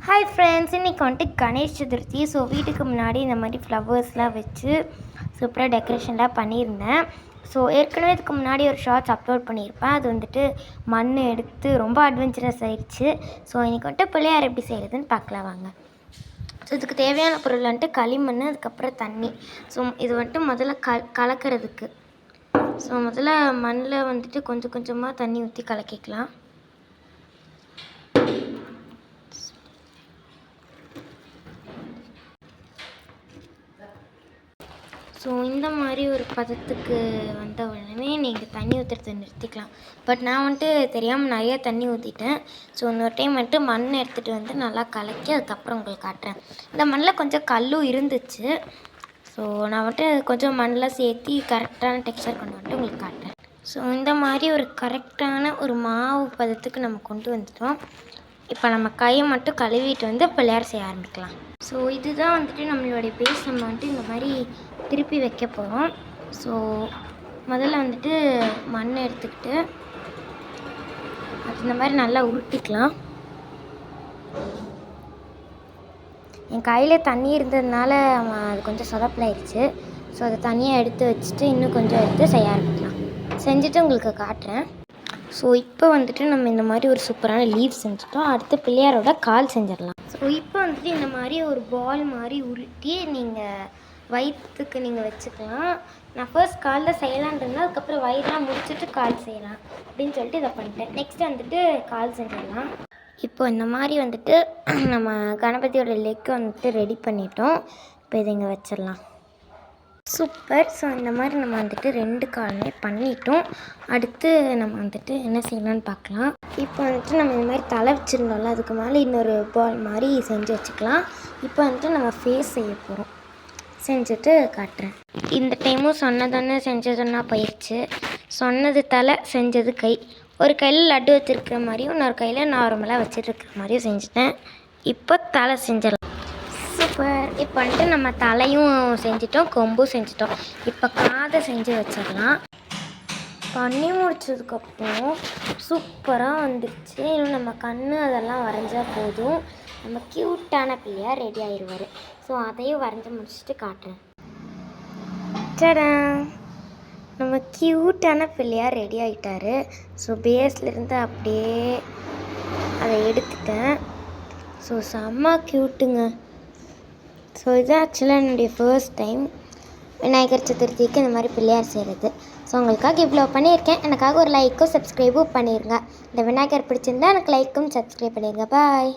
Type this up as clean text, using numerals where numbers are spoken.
Hi friends, இன்றைக்கி வந்துட்டு Ganesh Chaturthi. So வீட்டுக்கு முன்னாடி இந்த மாதிரி ஃப்ளவர்ஸ்லாம் வச்சு சூப்பராக டெக்கரேஷன்லாம் பண்ணியிருந்தேன். ஸோ ஏற்கனவே இதுக்கு முன்னாடி ஒரு ஷார்ட்ஸ் அப்லோட் பண்ணியிருப்பேன். அது வந்துட்டு மண் எடுத்து ரொம்ப அட்வென்ச்சரஸ் ஆயிடுச்சு. ஸோ இன்றைக்கி வந்துட்டு பிள்ளையார் எப்படி செய்கிறதுன்னு பார்க்கலாம் வாங்க. ஸோ இதுக்கு தேவையான பொருள் வந்துட்டு களிமண், அதுக்கப்புறம் தண்ணி. ஸோ இது வந்துட்டு முதல்ல கலக்கிறதுக்கு. ஸோ முதல்ல மண்ணில் வந்துட்டு கொஞ்சம் கொஞ்சமாக தண்ணி ஊற்றி கலக்கிக்கலாம். ஸோ இந்த மாதிரி ஒரு பதத்துக்கு வந்த உடனே நீங்கள் தண்ணி ஊற்றுறத நிறுத்திக்கலாம். பட் நான் வந்துட்டு தெரியாமல் நிறையா தண்ணி ஊற்றிட்டேன். ஸோ இன்னொரு டைம் வந்துட்டு மண் எடுத்துகிட்டு வந்து நல்லா கலக்கி அதுக்கப்புறம் உங்களுக்கு காட்டுறேன். இந்த மண்ணில் கொஞ்சம் கல்லும் இருந்துச்சு. ஸோ நான் வந்துட்டு கொஞ்சம் மண்ணில் சேர்த்து கரெக்டான டெக்ஸ்சர் கொண்டு வந்துட்டு உங்களுக்கு காட்டுறேன். ஸோ இந்த மாதிரி ஒரு கரெக்டான ஒரு மாவு பதத்துக்கு நம்ம கொண்டு வந்துட்டோம். இப்போ நம்ம கையை மட்டும் கழுவிட்டு வந்து பிள்ளையார் செய்ய ஆரம்பிக்கலாம். ஸோ இதுதான் வந்துட்டு நம்மளுடைய பேஸ். நம்ம வந்துட்டு இந்த மாதிரி திருப்பி வைக்க போகிறோம். ஸோ முதல்ல வந்துட்டு மண் எடுத்துக்கிட்டு அது இந்த மாதிரி நல்லா உருட்டிக்கலாம். என் கையில் தண்ணி இருந்ததுனால அது கொஞ்சம் சொதப்பலாயிடுச்சு. ஸோ அதை தனியாக எடுத்து வச்சுட்டு இன்னும் கொஞ்சம் எடுத்து செய்ய ஆரம்பிக்கலாம். செஞ்சுட்டு உங்களுக்கு காட்டுறேன். ஸோ இப்போ வந்துட்டு நம்ம இந்த மாதிரி ஒரு சூப்பரான லீவ் செஞ்சுட்டோம். அடுத்து பிள்ளையாரோட கால் செஞ்சிடலாம். ஸோ இப்போ வந்துட்டு இந்த மாதிரி ஒரு பால் மாதிரி உருட்டி நீங்கள் வயிற்றுக்கு நீங்கள் வச்சுக்கலாம். நான் ஃபர்ஸ்ட் காலில் செய்யலான் இருந்தேன். அதுக்கப்புறம் வயிறுலாம் முடிச்சுட்டு கால் செய்யலாம் அப்படின்னு சொல்லிட்டு இதை பண்ணிட்டேன். நெக்ஸ்ட் வந்துட்டு கால் செஞ்சிடலாம். இப்போ இந்த மாதிரி வந்துட்டு நம்ம கணபதியோட லெக்கை வந்துட்டு ரெடி பண்ணிட்டோம். இப்போ இதை இங்கே வச்சிடலாம். சூப்பர். ஸோ இந்த மாதிரி நம்ம வந்துட்டு 2 காலுமே பண்ணிட்டோம். அடுத்து நம்ம வந்துட்டு என்ன செய்யலான்னு பார்க்கலாம். இப்போ வந்துட்டு நம்ம இந்த மாதிரி தலை வச்சுருந்தோம்ல, அதுக்கு மேலே இன்னொரு பால் மாதிரி செஞ்சு வச்சுக்கலாம். இப்போ வந்துட்டு நம்ம ஃபேஸ் செய்ய போகிறோம். செஞ்சுட்டு காட்டுறேன். இந்த டைமும் சொன்னதொன்று செஞ்சதுன்னா போயிடுச்சு. சொன்னது தலை, செஞ்சது கை. ஒரு கையில் லட்டு வச்சுருக்கிற மாதிரியும் இன்னொரு கையில் நார்மலாக வச்சுருக்கிற மாதிரியும் செஞ்சுட்டேன். இப்போ தலை செஞ்சிடலாம். சூப்பர். இப்போ வந்துட்டு நம்ம தலையும் செஞ்சிட்டோம், கொம்பும் செஞ்சிட்டோம். இப்போ காதை செஞ்சு வச்சிடலாம். பண்ணி முடிச்சதுக்கப்புறம் சூப்பராக வந்துடுச்சு. இன்னும் நம்ம கண் அதெல்லாம் வரைஞ்சா போதும். நம்ம க்யூட்டான பிள்ளையார் ரெடி ஆயிடுவார். ஸோ அதையும் வரைஞ்சி முடிச்சுட்டு காட்டுறேன். சடா, நம்ம க்யூட்டான பிள்ளையார் ரெடி ஆகிட்டார். ஸோ பேஸ்லேருந்து அப்படியே அதை எடுத்துட்டேன். ஸோ செம்ம க்யூட்டுங்க. ஸோ இது ஆக்சுவலாக என்னுடைய ஃபர்ஸ்ட் டைம் விநாயகர் சதுர்த்திக்கு இந்த மாதிரி பிள்ளையார் செய்கிறது. ஸோ உங்களுக்காக இவ்வளோ பண்ணியிருக்கேன். எனக்காக ஒரு லைக்கும் சப்ஸ்கிரைபும் பண்ணிடுங்க. இந்த விநாயகர் பிடிச்சிருந்தா எனக்கு லைக்கும் சப்ஸ்கிரைப் பண்ணிடுங்க. பாய்.